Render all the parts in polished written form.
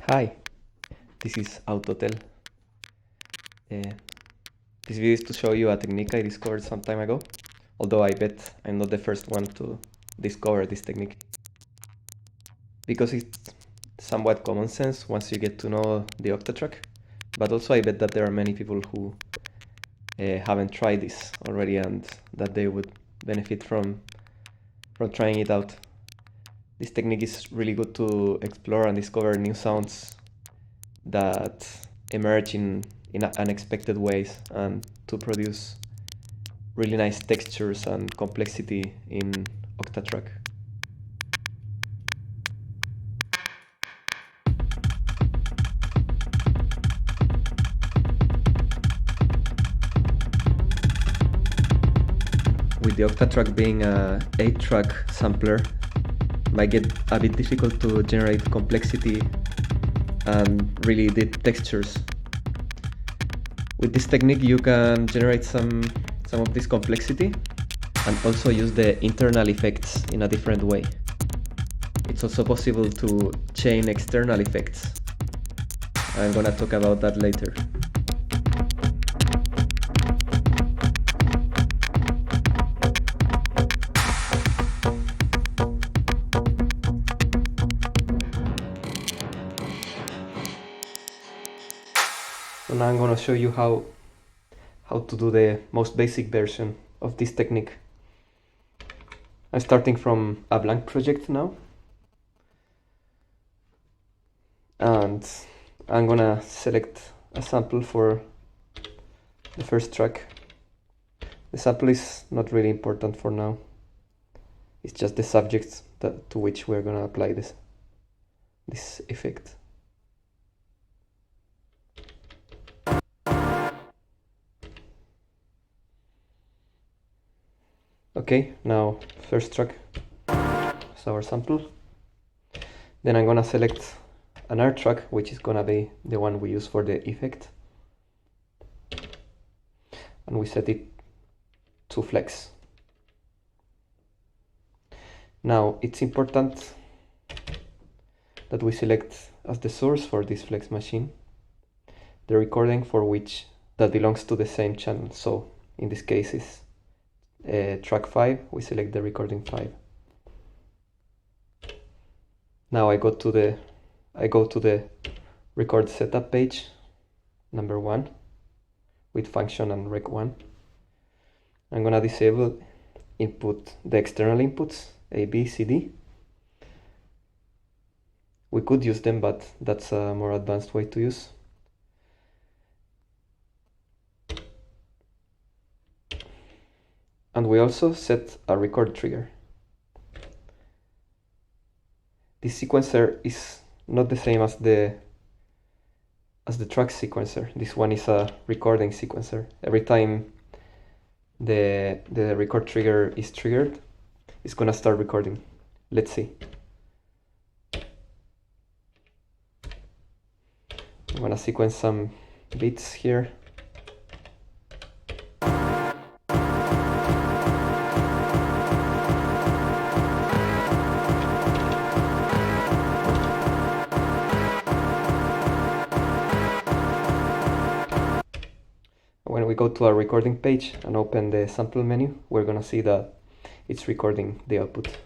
Hi, this is Autotel. This video is to show you a technique I discovered some time ago, although I bet I'm not the first one to discover this technique. Because it's somewhat common sense once you get to know the Octatrack, but also I bet that there are many people who haven't tried this already and that they would benefit from trying it out. This technique is really good to explore and discover new sounds that emerge in unexpected ways and to produce really nice textures and complexity in Octatrack. With the Octatrack being a 8-track sampler, it might get a bit difficult to generate complexity and really deep textures. With this technique you can generate some of this complexity and also use the internal effects in a different way. It's also possible to chain external effects. I'm gonna talk about that later. So now I'm gonna show you how to do the most basic version of this technique. I'm starting from a blank project now, and I'm gonna select a sample for the first track. The sample is not really important for now. It's just the subject to which we're gonna apply this effect. Okay, now first track is our sample. Then I'm gonna select another track, which is gonna be the one we use for the effect, and we set it to flex. Now it's important that we select as the source for this flex machine the recording for which that belongs to the same channel. So in this case is track 5, we select the recording 5. Now I go to the record setup page, number 1, with function and rec1. I'm gonna disable the external inputs, A, B, C, D. We could use them, but that's a more advanced way to use. And we also set a record trigger. This sequencer is not the same as the track sequencer. This one is a recording sequencer. Every time the record trigger is triggered, it's gonna start recording. Let's see. I'm gonna sequence some beats here. When we go to our recording page and open the sample menu, we're gonna see that it's recording the output.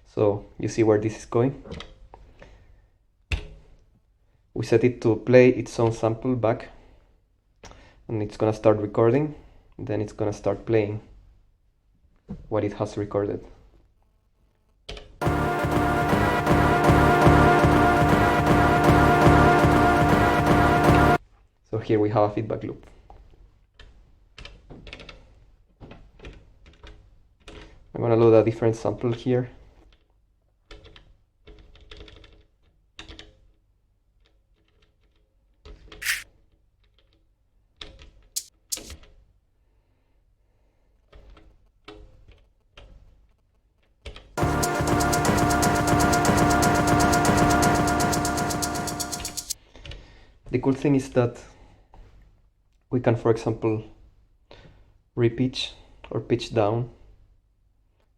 So you see where this is going. We set it to play its own sample back, and it's gonna start recording, then it's gonna start playing what it has recorded. So here we have a feedback loop. I'm gonna load a different sample here. The cool thing is that we can, for example, repitch or pitch down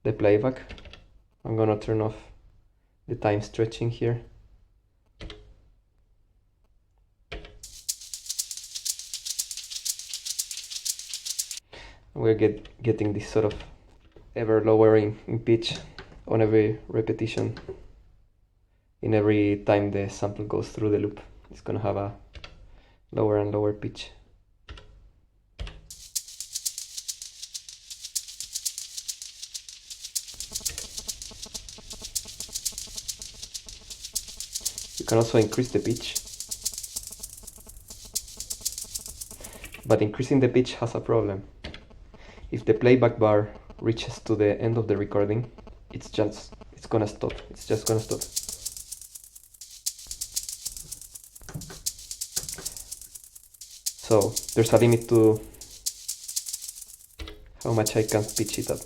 the playback. I'm gonna turn off the time stretching here. We're getting this sort of ever lowering in pitch on every repetition. In every time the sample goes through the loop, it's gonna have a lower and lower pitch. You can also increase the pitch, but increasing the pitch has a problem. If the playback bar reaches to the end of the recording, it's gonna stop. It's just gonna stop. So there's a limit to how much I can pitch it up.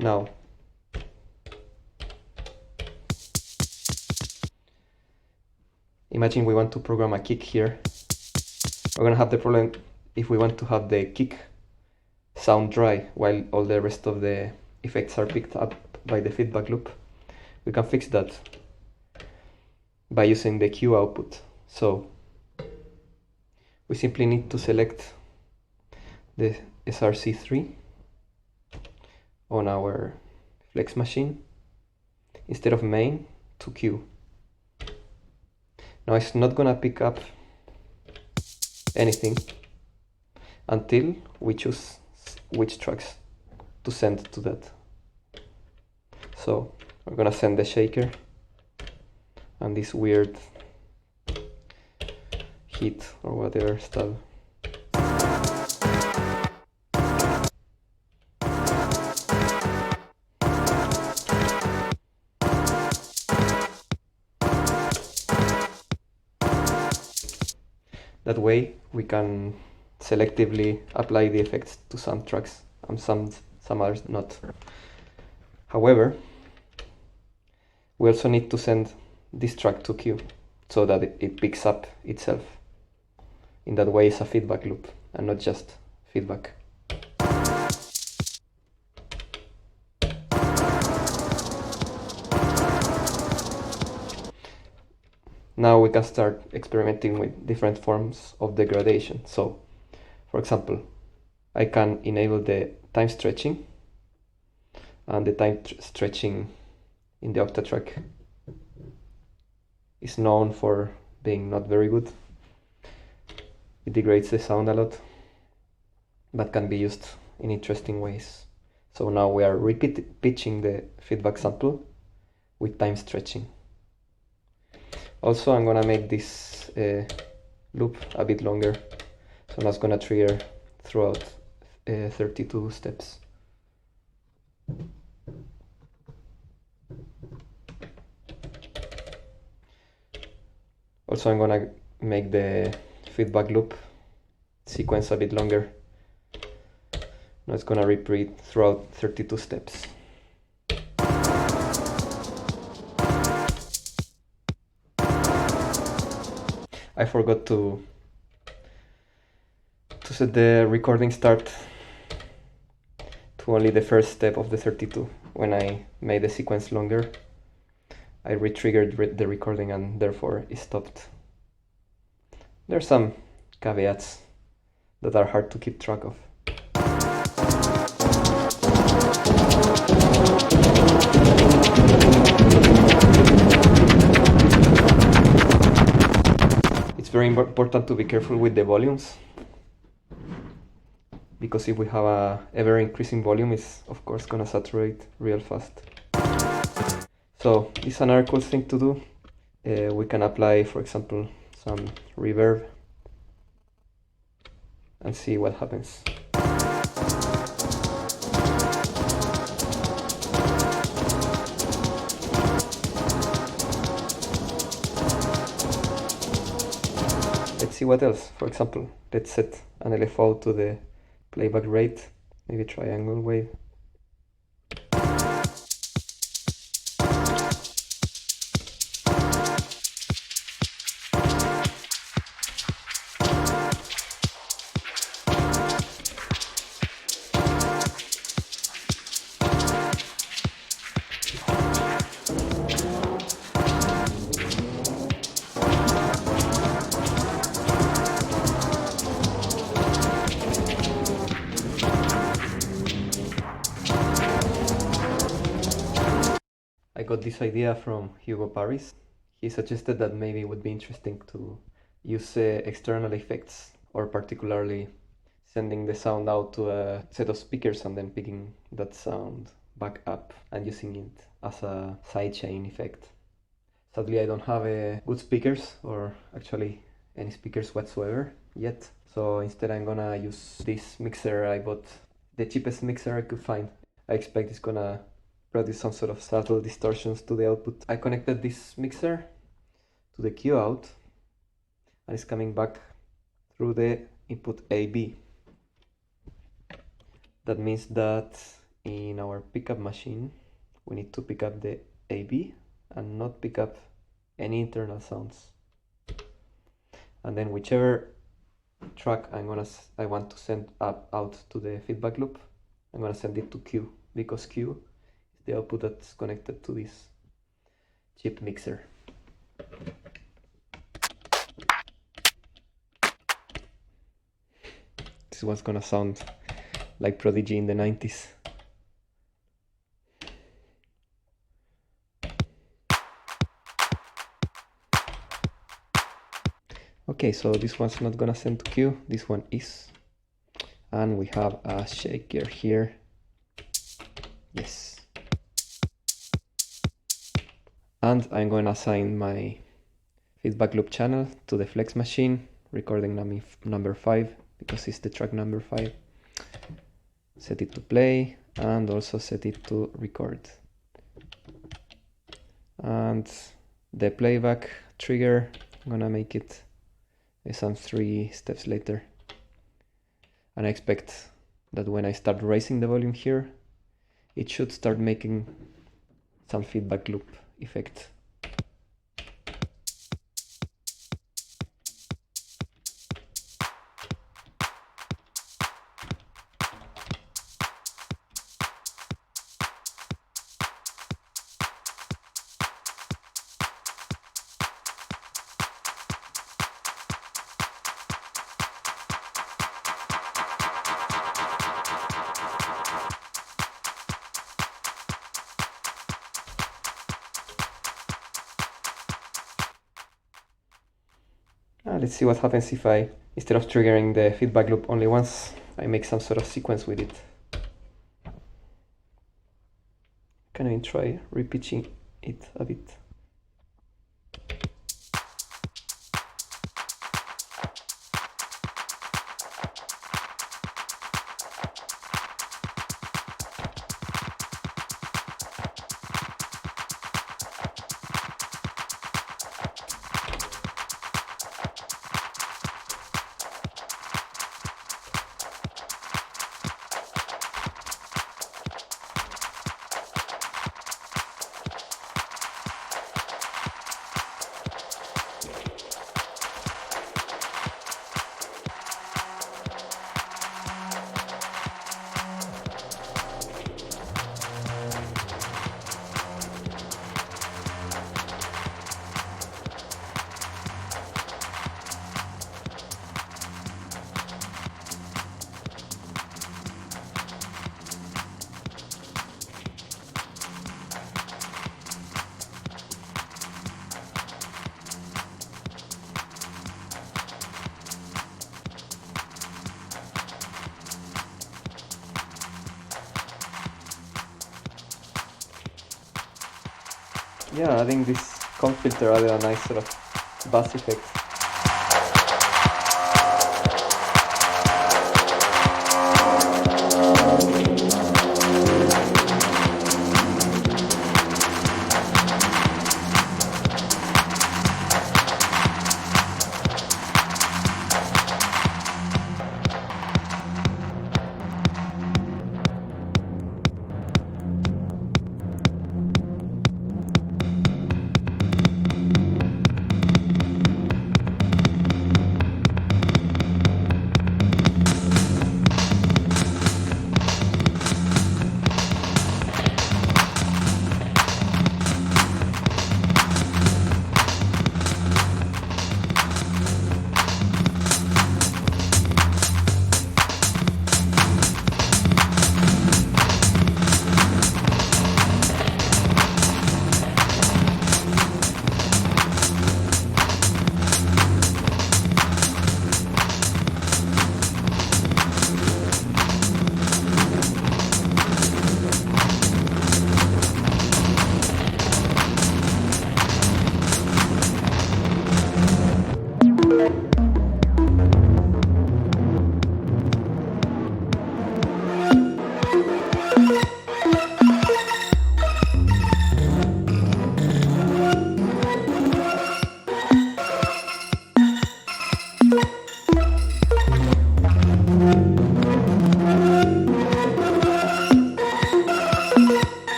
Now, imagine we want to program a kick here. We're gonna have the problem if we want to have the kick sound dry while all the rest of the effects are picked up by the feedback loop. We can fix that by using the Q output. So we simply need to select the SRC3 on our flex machine instead of main to Q. Now it's not gonna pick up anything until we choose which tracks to send to that. So we're gonna send the shaker and this weird hit or whatever style. That way we can selectively apply the effects to some tracks and some others not. However, we also need to send this track to Q so that it picks up itself. In that way it's a feedback loop and not just feedback. Now we can start experimenting with different forms of degradation. So, for example, I can enable the time stretching, and the time stretching in the Octatrack is known for being not very good. It degrades the sound a lot, but can be used in interesting ways. So now we are pitching the feedback sample with time stretching. Also, I'm gonna make this loop a bit longer, so that's gonna trigger throughout 32 steps. Also, I'm gonna make the feedback loop sequence a bit longer. Now it's gonna repeat throughout 32 steps. I forgot to set the recording start to only the first step of the 32. When I made the sequence longer, I re-triggered the recording and therefore it stopped. There are some caveats that are hard to keep track of. It's very important to be careful with the volumes, because if we have a ever increasing volume, it's of course gonna saturate real fast. So this is another cool thing to do. We can apply, for example, some reverb and see what happens. Let's see what else. For example, let's set an LFO to the playback rate, maybe triangle wave. got this idea from Hugo Paris. He suggested that maybe it would be interesting to use external effects, or particularly sending the sound out to a set of speakers and then picking that sound back up and using it as a sidechain effect. Sadly, I don't have good speakers, or actually any speakers whatsoever yet. So instead I'm gonna use this mixer. I bought the cheapest mixer I could find. I expect it's gonna produce some sort of subtle distortions to the output. I connected this mixer to the Q out and it's coming back through the input AB. That means that in our pickup machine we need to pick up the AB and not pick up any internal sounds. And then whichever track I want to send out to the feedback loop, I'm gonna send it to Q, because Q is the output that's connected to this cheap mixer. This is what's gonna sound like Prodigy in the 90s. Okay, so this one's not gonna send to Q, this one is. And we have a shaker here. Yes. And I'm going to assign my feedback loop channel to the flex machine, recording number 5, because it's the track number 5. Set it to play and also set it to record. And the playback trigger, I'm gonna make it some 3 steps later. And I expect that when I start raising the volume here, it should start making some feedback loop effect. Let's see what happens if I, instead of triggering the feedback loop only once, I make some sort of sequence with it. Can I try repitching it a bit? Yeah, adding this comp filter added a nice sort of bass effect.